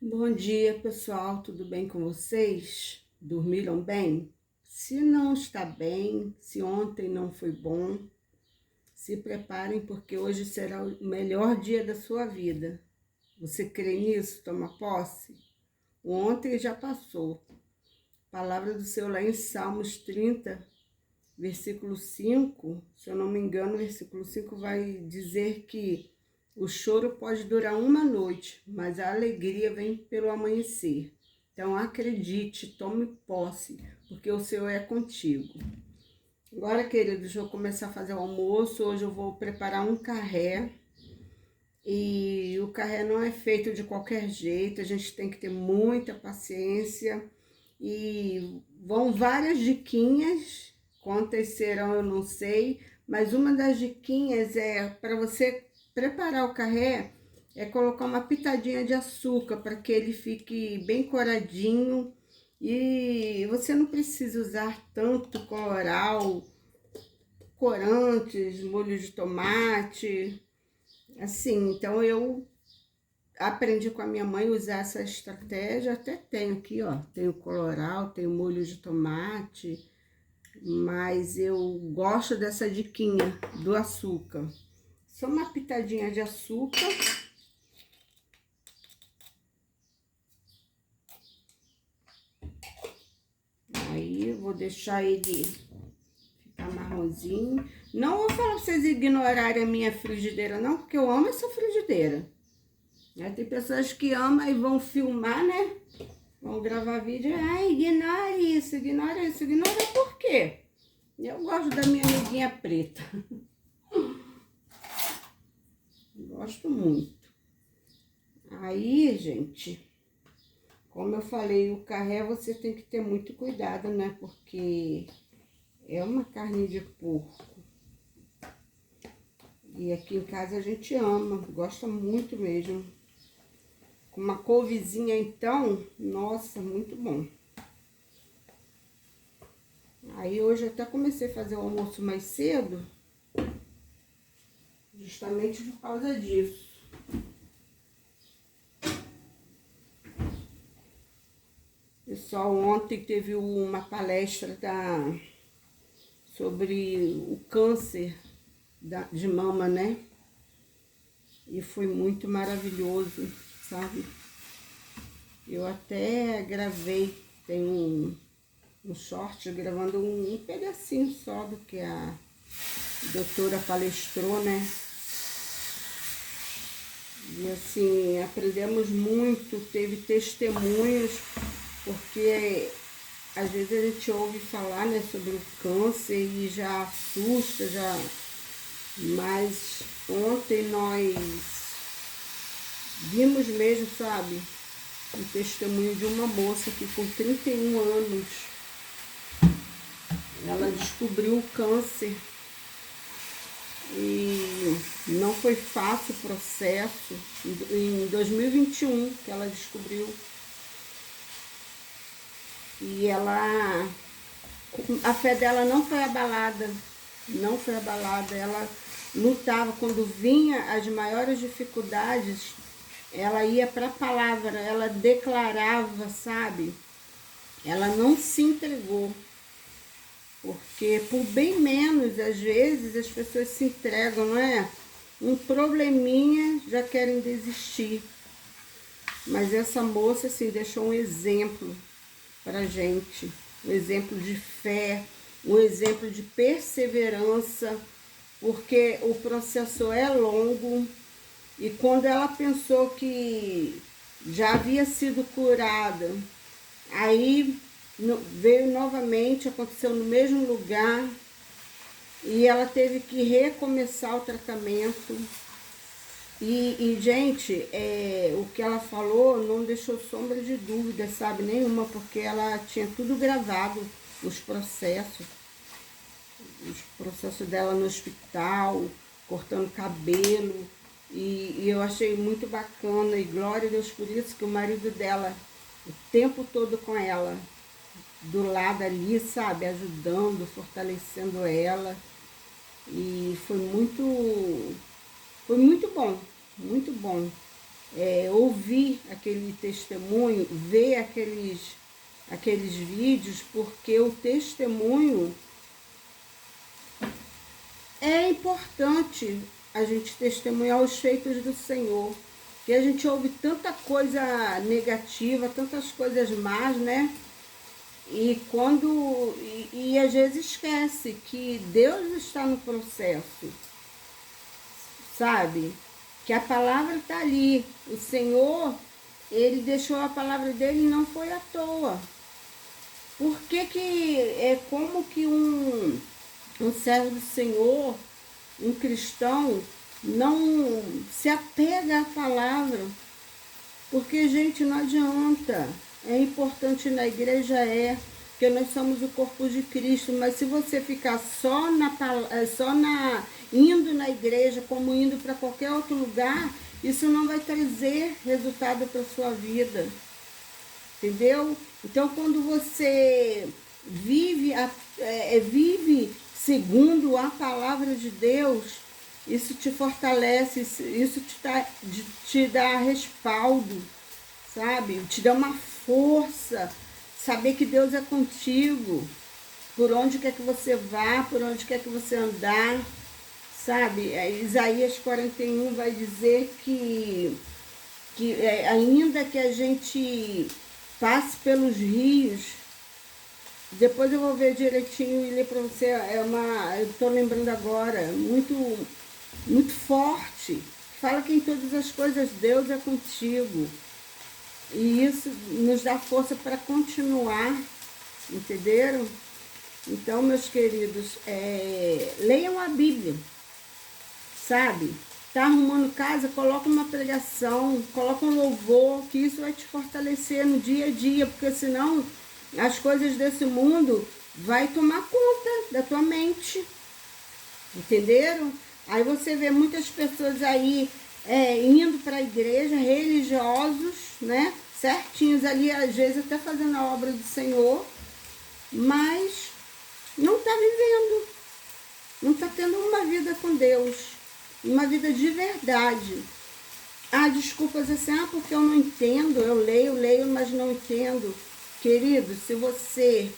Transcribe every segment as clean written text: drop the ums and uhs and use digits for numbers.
Bom dia, pessoal. Tudo bem com vocês? Dormiram bem? Se não está bem, se ontem não foi bom, se preparem porque hoje será o melhor dia da sua vida. Você crê nisso? Toma posse? O ontem já passou. Palavra do Senhor lá em Salmos 30, versículo 5, se eu não me engano, versículo 5 vai dizer que o choro pode durar uma noite, mas a alegria vem pelo amanhecer. Então acredite, tome posse, porque o Senhor é contigo. Agora, queridos, eu vou começar a fazer o almoço. Hoje eu vou preparar um carré. E o carré não é feito de qualquer jeito, a gente tem que ter muita paciência. E vão várias diquinhas, quantas serão eu não sei, mas uma das diquinhas é para você preparar o carré, é colocar uma pitadinha de açúcar para que ele fique bem coradinho. E você não precisa usar tanto colorau, corantes, molho de tomate, assim. Então eu aprendi com a minha mãe a usar essa estratégia. Até tenho aqui, ó, tenho colorau, tenho molho de tomate, mas eu gosto dessa diquinha do açúcar. Só uma pitadinha de açúcar. Aí eu vou deixar ele ficar marronzinho. Não vou falar pra vocês ignorarem a minha frigideira não, porque eu amo essa frigideira. Tem pessoas que amam e vão filmar, né? Vão gravar vídeo. Ai, ignore isso, ignora isso. Ignora por quê? Eu gosto da minha amiguinha preta. Gosto muito. Aí, gente, como eu falei, o carré você tem que ter muito cuidado, né? Porque é uma carne de porco. E aqui em casa a gente ama, gosta muito mesmo. Com uma couvezinha, então, nossa, muito bom. Aí hoje eu até comecei a fazer o almoço mais cedo, justamente por causa disso. Pessoal, ontem teve uma palestra sobre o câncer de mama, né? E foi muito maravilhoso, sabe? Eu até gravei, tem um short gravando um pedacinho só do que a doutora palestrou, né? E assim, aprendemos muito, teve testemunhos, porque às vezes a gente ouve falar, né, sobre o câncer e já assusta, mas ontem nós vimos mesmo, sabe, um testemunho de uma moça que com 31 anos, ela descobriu o câncer e não foi fácil o processo. Em 2021 que ela descobriu. E a fé dela não foi abalada, não foi abalada. Ela lutava, quando vinha as maiores dificuldades, ela ia para a palavra, ela declarava, sabe? Ela não se entregou, porque por bem menos, às vezes, as pessoas se entregam, não é? Um probleminha, já querem desistir. Mas essa moça, assim, deixou um exemplo pra gente, um exemplo de fé, um exemplo de perseverança, porque o processo é longo. E quando ela pensou que já havia sido curada, aí veio novamente, aconteceu no mesmo lugar, e ela teve que recomeçar o tratamento. Gente, o que ela falou não deixou sombra de dúvida, sabe, nenhuma, porque ela tinha tudo gravado, os processos dela no hospital, cortando cabelo, e eu achei muito bacana, e glória a Deus por isso, que o marido dela, o tempo todo com ela, do lado ali, sabe, ajudando, fortalecendo ela, e foi muito bom, muito bom. ouvir aquele testemunho, ver aqueles vídeos, porque o testemunho é importante, a gente testemunhar os feitos do Senhor. Porque a gente ouve tanta coisa negativa, tantas coisas más, né? E às vezes esquece que Deus está no processo, sabe? Que a palavra está ali. O Senhor, ele deixou a palavra dele e não foi à toa. Por que é como que um servo do Senhor, um cristão, não se apega à palavra? Porque, gente, não adianta. É importante na igreja, porque nós somos o corpo de Cristo, mas se você ficar indo na igreja, como indo para qualquer outro lugar, isso não vai trazer resultado para a sua vida. Entendeu? Então, quando você vive segundo a palavra de Deus, isso te fortalece, isso te dá respaldo, sabe? Te dá uma força, saber que Deus é contigo, por onde quer que você vá, por onde quer que você andar, sabe? Isaías 41 vai dizer que ainda que a gente passe pelos rios, depois eu vou ver direitinho e ler para você, eu estou lembrando agora, muito forte. Fala que em todas as coisas Deus é contigo. E isso nos dá força para continuar, entenderam? Então, meus queridos, leiam a Bíblia, sabe? Tá arrumando casa, coloca uma pregação, coloca um louvor, que isso vai te fortalecer no dia a dia, porque senão as coisas desse mundo vai tomar conta da tua mente, entenderam? Aí você vê muitas pessoas aí indo para a igreja, religiosos, né? Certinhos ali, às vezes até fazendo a obra do Senhor, mas não está vivendo, não está tendo uma vida com Deus, uma vida de verdade. Desculpas assim, porque eu não entendo, eu leio, mas não entendo. Querido, se você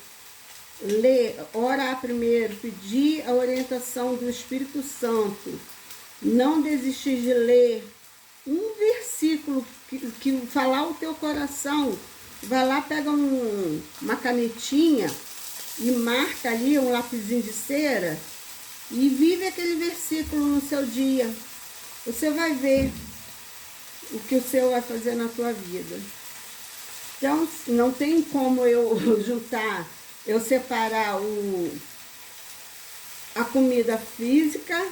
ler, orar primeiro, pedir a orientação do Espírito Santo, não desistir de ler um versículo que falar o teu coração, vai lá, pega uma canetinha e marca ali um lapisinho de cera e vive aquele versículo no seu dia. Você vai ver o que o Senhor vai fazer na tua vida. Então, não tem como eu separar a comida física,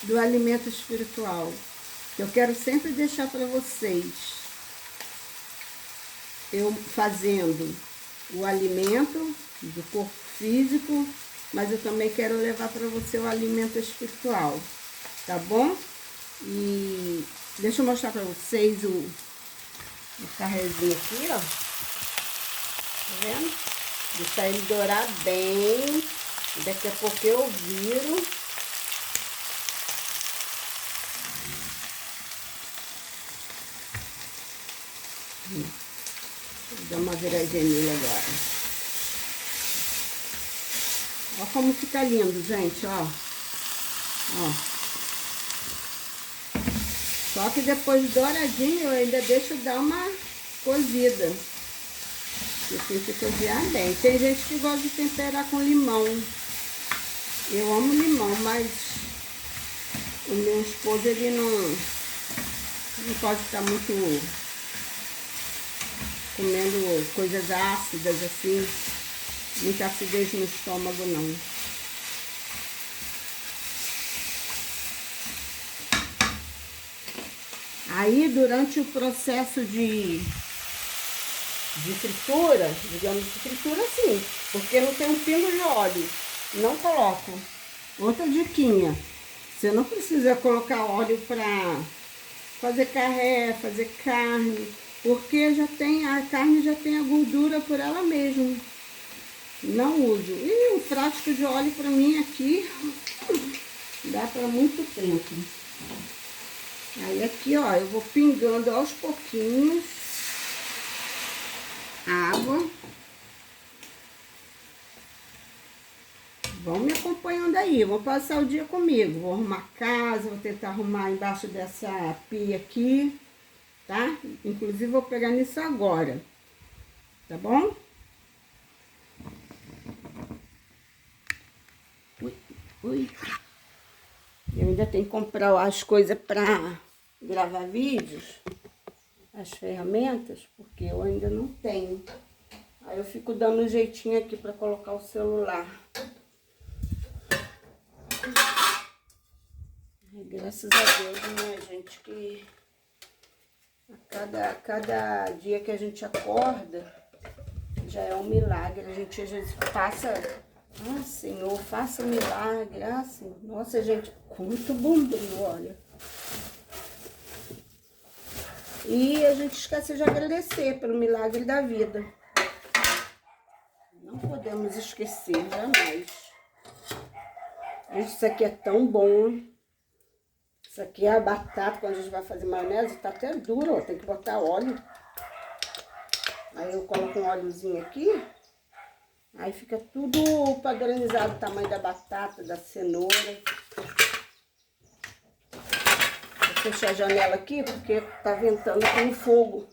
do alimento espiritual. Eu quero sempre deixar para vocês, eu fazendo o alimento do corpo físico, mas eu também quero levar para você o alimento espiritual, tá bom? E deixa eu mostrar para vocês o carrezinho aqui, ó. Tá vendo? Deixar ele dourar bem. Daqui a pouco eu viro. Vou dar uma viradinha nele agora. Olha como fica lindo, gente, ó. Só que depois douradinho eu ainda deixo dar uma cozida. E tem que cozinhar bem. Tem gente que gosta de temperar com limão. Eu amo limão, mas o meu esposo, ele não pode estar muito comendo coisas ácidas assim, muita acidez no estômago não. Aí durante o processo de fritura, digamos de fritura sim, porque não tem um pingo de óleo, não coloco. Outra diquinha, você não precisa colocar óleo para fazer carré, fazer carne, porque a carne já tem a gordura por ela mesma. Não uso. E um frasco de óleo para mim aqui dá para muito tempo. Aí aqui, ó, eu vou pingando aos pouquinhos água. Vão me acompanhando aí, vão passar o dia comigo. Vou arrumar a casa, vou tentar arrumar embaixo dessa pia aqui, tá? Inclusive, vou pegar nisso agora, tá bom? Ui, ui. Eu ainda tenho que comprar as coisas pra gravar vídeos, as ferramentas, porque eu ainda não tenho. Aí eu fico dando um jeitinho aqui pra colocar o celular. E graças a Deus, né, gente, que a cada dia que a gente acorda, já é um milagre. A gente às vezes passa, ah, Senhor, faça um milagre, ah, Senhor. Nossa, gente, quanto bombril, olha. E a gente esquece de agradecer pelo milagre da vida. Não podemos esquecer, jamais. Isso aqui é tão bom. Isso aqui é a batata, quando a gente vai fazer maionese, tá até duro, ó, tem que botar óleo. Aí eu coloco um óleozinho aqui, aí fica tudo padronizado, o tamanho da batata, da cenoura. Vou fechar a janela aqui, porque tá ventando com fogo.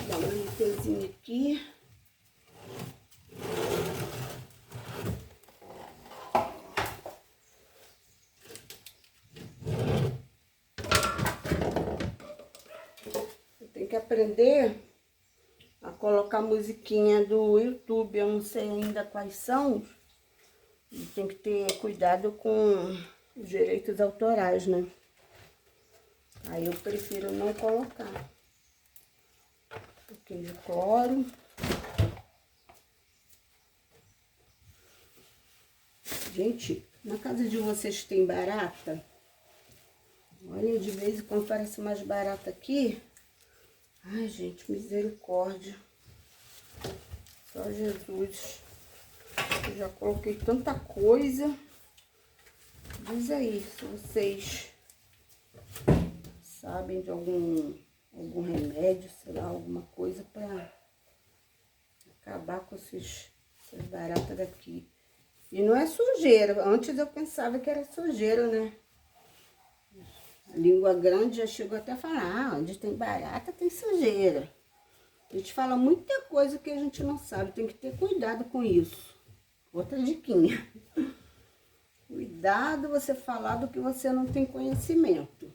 Dá uma limpezinha aqui. Eu tenho que aprender a colocar musiquinha do YouTube, eu não sei ainda quais são. E tem que ter cuidado com os direitos autorais, né? Aí eu prefiro não colocar. Um pouquinho de cloro. Gente, na casa de vocês tem barata? Olha, de vez em quando parece umas baratas aqui. Ai, gente, misericórdia. Só Jesus. Eu já coloquei tanta coisa. Diz aí se vocês sabem de algum remédio, sei lá, alguma coisa para acabar com essas baratas daqui. E não é sujeira. Antes eu pensava que era sujeira, né? A língua grande já chegou até a falar, ah, onde tem barata tem sujeira. A gente fala muita coisa que a gente não sabe, tem que ter cuidado com isso. Outra diquinha. Cuidado você falar do que você não tem conhecimento.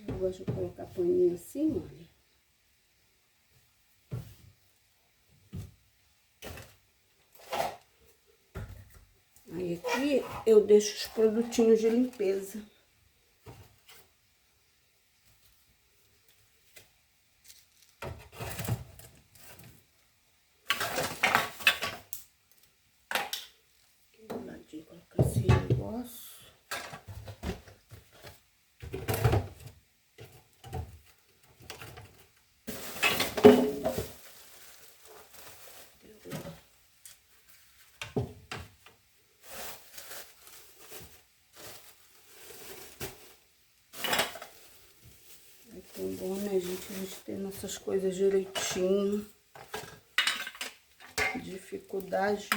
Eu gosto de colocar paninho assim, olha. Aí aqui eu deixo os produtinhos de limpeza. Aqui do ladinho colocar esse negócio. Tão bom, né, gente? A gente ter nossas coisas direitinho. Dificuldade,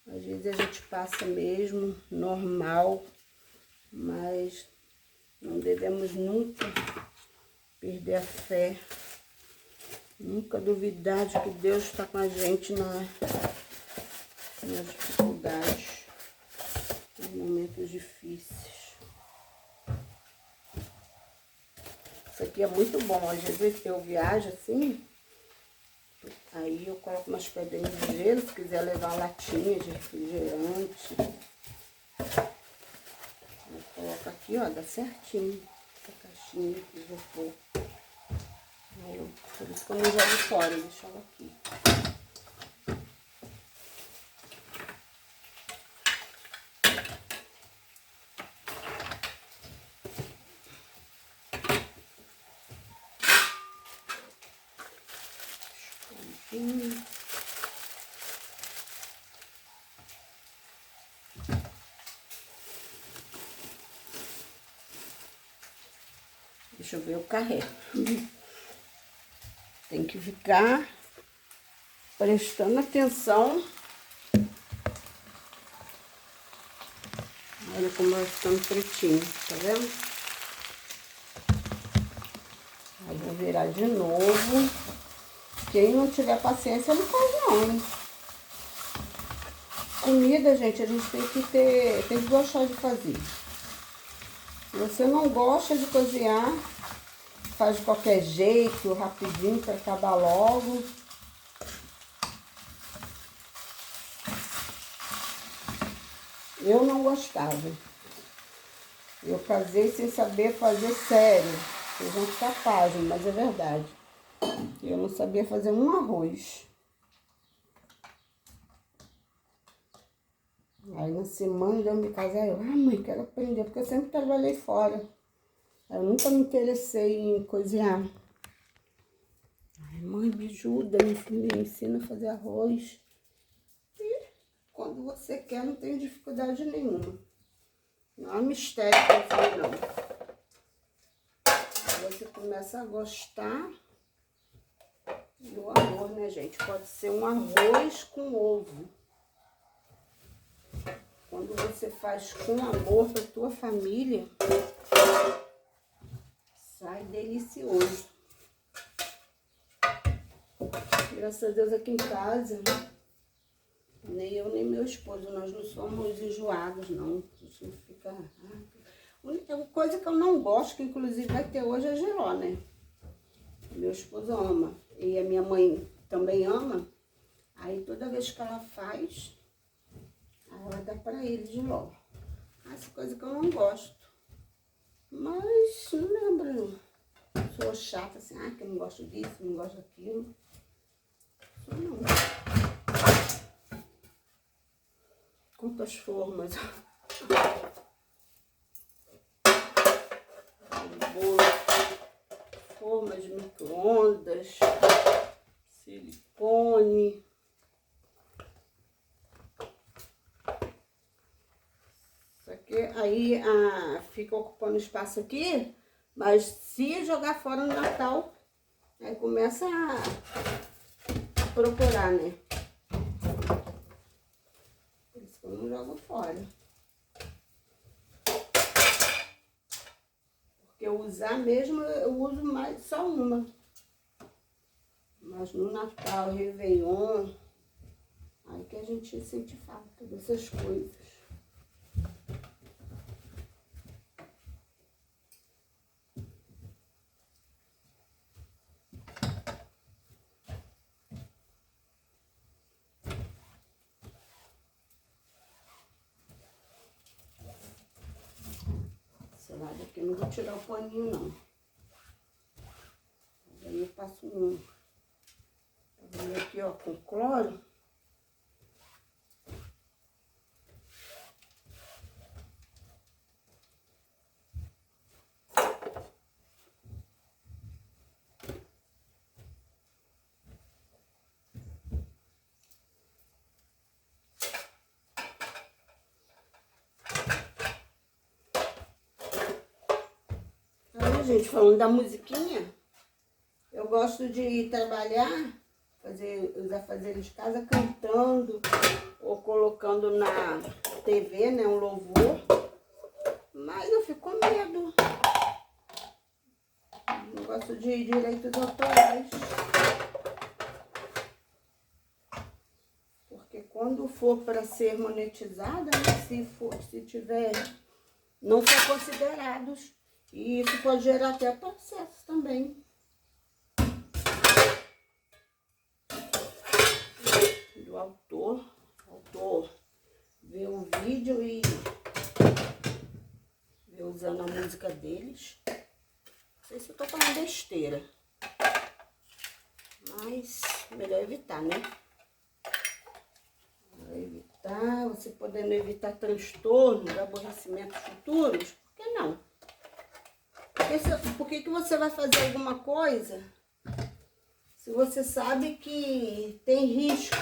às vezes a gente passa mesmo, normal, mas não devemos nunca perder a fé. Nunca duvidar de que Deus está com a gente nas dificuldades, nos momentos difíceis. Isso aqui é muito bom. Às vezes eu viajo assim, aí eu coloco umas pedrinhas de gelo, se quiser levar uma latinha de refrigerante. Eu coloco aqui, ó, dá certinho essa caixinha de isopor. Por isso que eu não jogo fora, eu deixo ela aqui. pouquinho. Deixa eu ver o carré. Tem que ficar prestando atenção. Olha como vai ficando pretinho, tá vendo? Aí vou virar de novo. Quem não tiver paciência não faz não, hein? Comida, gente, a gente tem que gostar de fazer. Se você não gosta de cozinhar, faz de qualquer jeito, rapidinho, para acabar logo. Eu não gostava. Eu casei sem saber fazer sério. Vocês vão ficar pasmos, mas é verdade. Eu não sabia fazer um arroz. Aí na semana de eu me casar, mãe, quero aprender, porque eu sempre trabalhei fora. Eu nunca me interessei em cozinhar. Ai, mãe, me ajuda, me ensina a fazer arroz. E quando você quer, não tem dificuldade nenhuma. Não há mistério cozinhar, não. Você começa a gostar do arroz, né, gente? Pode ser um arroz com ovo. Quando você faz com amor para tua família, sai delicioso. Graças a Deus aqui em casa, nem eu nem meu esposo, nós não somos enjoados, não. A gente não fica... A única coisa que eu não gosto, que inclusive vai ter hoje, é jiló, né? Meu esposo ama. E a minha mãe também ama. Aí toda vez que ela faz, ela dá pra ele jiló. Essa coisa que eu não gosto. Mas não lembro. Sou chata assim, que eu não gosto disso, não gosto daquilo. Sou não. Quantas formas. Bolo, formas de micro-ondas, silicone. Isso aqui aí fica ocupando espaço aqui, mas se jogar fora no Natal, aí começa a procurar, né? Por isso que eu não jogo fora. Porque eu usar mesmo, eu uso mais só uma. Mas no Natal, Réveillon, aí que a gente sente falta dessas coisas. Esse lado aqui eu não vou tirar o paninho, não. Aí eu passo um. Tá vendo aqui, ó, com cloro. Aí, gente, falando da musiquinha, eu gosto de trabalhar, os afazeres de casa cantando ou colocando na TV, né, um louvor. Mas eu fico com medo. Não gosto de direitos autorais. Porque quando for para ser monetizada, né, se tiver, não for considerados. E isso pode gerar até processo também. Do autor ver o vídeo e ver usando a música deles. Não sei se eu tô falando besteira, mas melhor evitar, né? Melhor evitar, você podendo evitar transtornos, aborrecimentos futuros, por que não? Por que você vai fazer alguma coisa Se você sabe que tem risco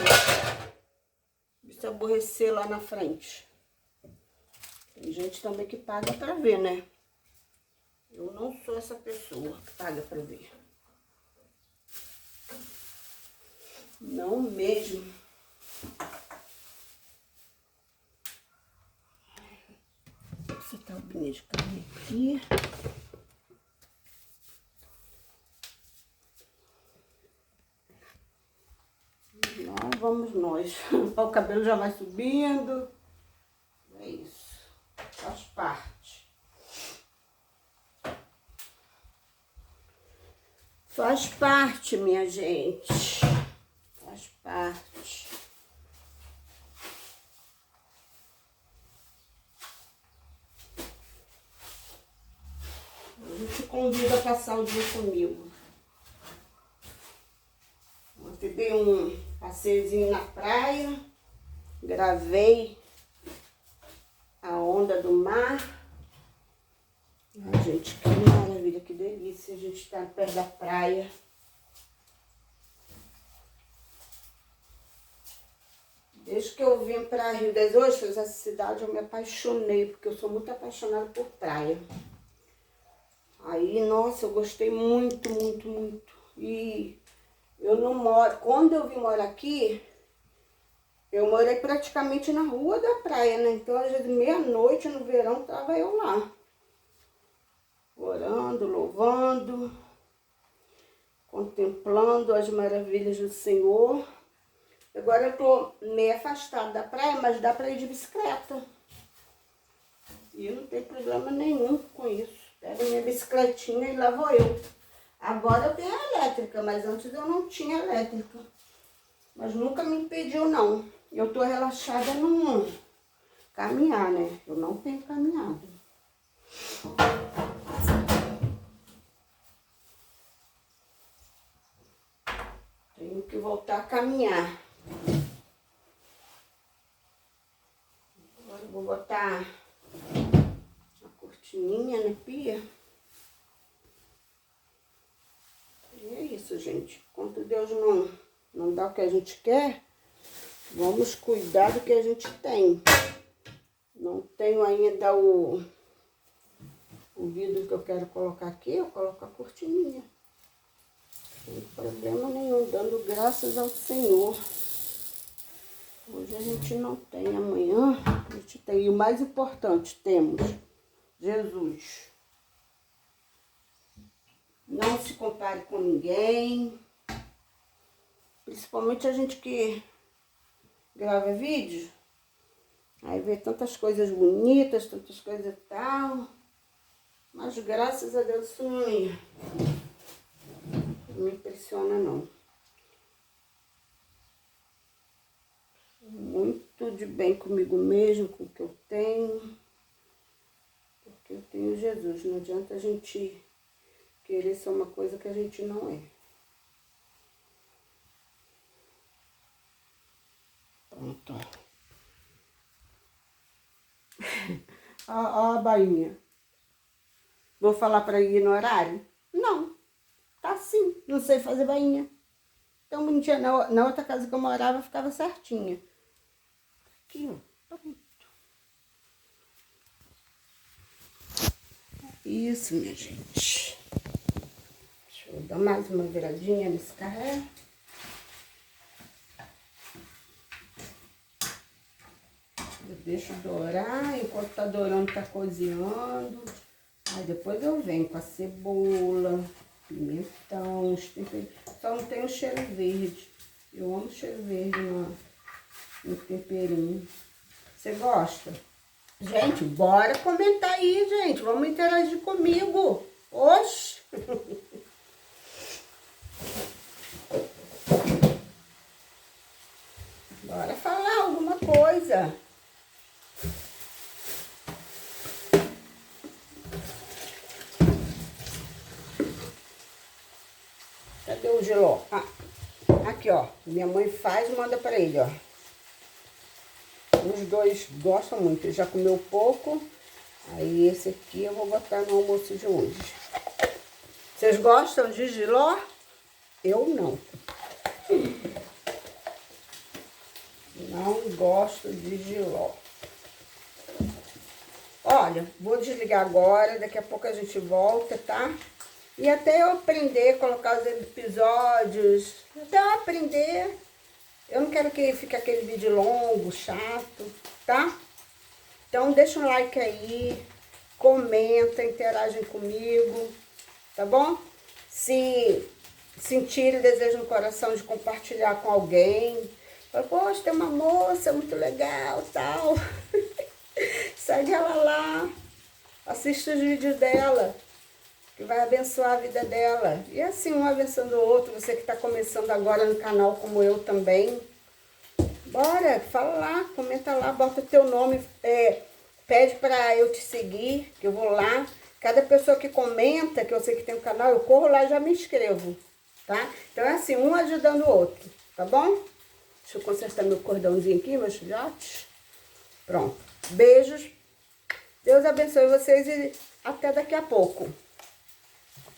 de se aborrecer lá na frente. Tem gente também que paga pra ver, né? Eu não sou essa pessoa que paga pra ver. Não mesmo. Vou setar o biné de carne aqui. Lá vamos nós. O cabelo já vai subindo. É isso. Faz parte. Faz parte, minha gente. Faz parte. Eu te convido a passar o dia comigo. Ontem dei um passeiozinho na praia. Gravei a onda do mar. Ai, gente, que maravilha, que delícia a gente estar perto da praia. Desde que eu vim para Rio das Ostras, essa cidade, eu me apaixonei, porque eu sou muito apaixonada por praia. Aí, nossa, eu gostei muito, muito, muito. E eu não moro... Quando eu vim morar aqui, eu morei praticamente na rua da praia, né? Então, às vezes, meia-noite no verão, tava eu lá. Orando, louvando, contemplando as maravilhas do Senhor. Agora eu tô meio afastada da praia, mas dá pra ir de bicicleta. E não tem problema nenhum com isso. Pego minha bicicletinha e lá vou eu. Agora eu tenho a elétrica, mas antes eu não tinha elétrica. Mas nunca me impediu, não. Eu tô relaxada no caminhar, né? Eu não tenho caminhado. Tenho que voltar a caminhar. Agora eu vou botar a cortininha na pia. E é isso, gente. Enquanto Deus não dá o que a gente quer, vamos cuidar do que a gente tem. Não tenho ainda o vidro que eu quero colocar aqui, eu coloco a cortininha. Sem problema nenhum, dando graças ao Senhor. Hoje a gente não tem, amanhã a gente tem. E o mais importante, temos Jesus. Não se compare com ninguém. Principalmente a gente que grava vídeo. Aí vê tantas coisas bonitas, tantas coisas e tal. Mas graças a Deus isso não me impressiona, não. Muito de bem comigo mesmo, com o que eu tenho. Porque eu tenho Jesus. Não adianta a gente querer ser uma coisa que a gente não é. Pronto. Ó a bainha. Vou falar para ir no horário? Não. Tá assim. Não sei fazer bainha. Então, bonitinha. Na outra casa que eu morava, ficava certinha. Aqui, ó. Pronto. Isso, minha gente. Deixa eu dar mais uma viradinha nesse carré. Eu deixo dourar, enquanto tá dourando, tá cozinhando. Aí depois eu venho com a cebola, pimentão, os temperos. Só não tem o cheiro verde. Eu amo cheiro verde no temperinho. Você gosta? Gente, bora comentar aí, gente. Vamos interagir comigo. Oxe! Bora falar alguma coisa. Cadê o geló? Ah, aqui, ó. Minha mãe faz e manda pra ele, ó. Os dois gostam muito. Ele já comeu pouco. Aí esse aqui eu vou botar no almoço de hoje. Vocês gostam de jiló? Eu não. Não gosto de jiló. Olha, vou desligar agora, daqui a pouco a gente volta, tá? E até eu aprender a colocar os episódios, até eu aprender, eu não quero que fique aquele vídeo longo, chato, tá? Então deixa um like aí, comenta, interagem comigo, tá bom? Se sentirem desejo no coração de compartilhar com alguém, fala, poxa, tem uma moça muito legal, tal. Segue ela lá, assiste os vídeos dela, que vai abençoar a vida dela. E assim, um abençoando o outro, você que está começando agora no canal como eu também. Bora, fala lá, comenta lá, bota o teu nome, pede para eu te seguir, que eu vou lá. Cada pessoa que comenta, que eu sei que tem um canal, eu corro lá e já me inscrevo, tá? Então é assim, um ajudando o outro, tá bom? Deixa eu consertar meu cordãozinho aqui, meus filhotes. Pronto. Beijos. Deus abençoe vocês e até daqui a pouco.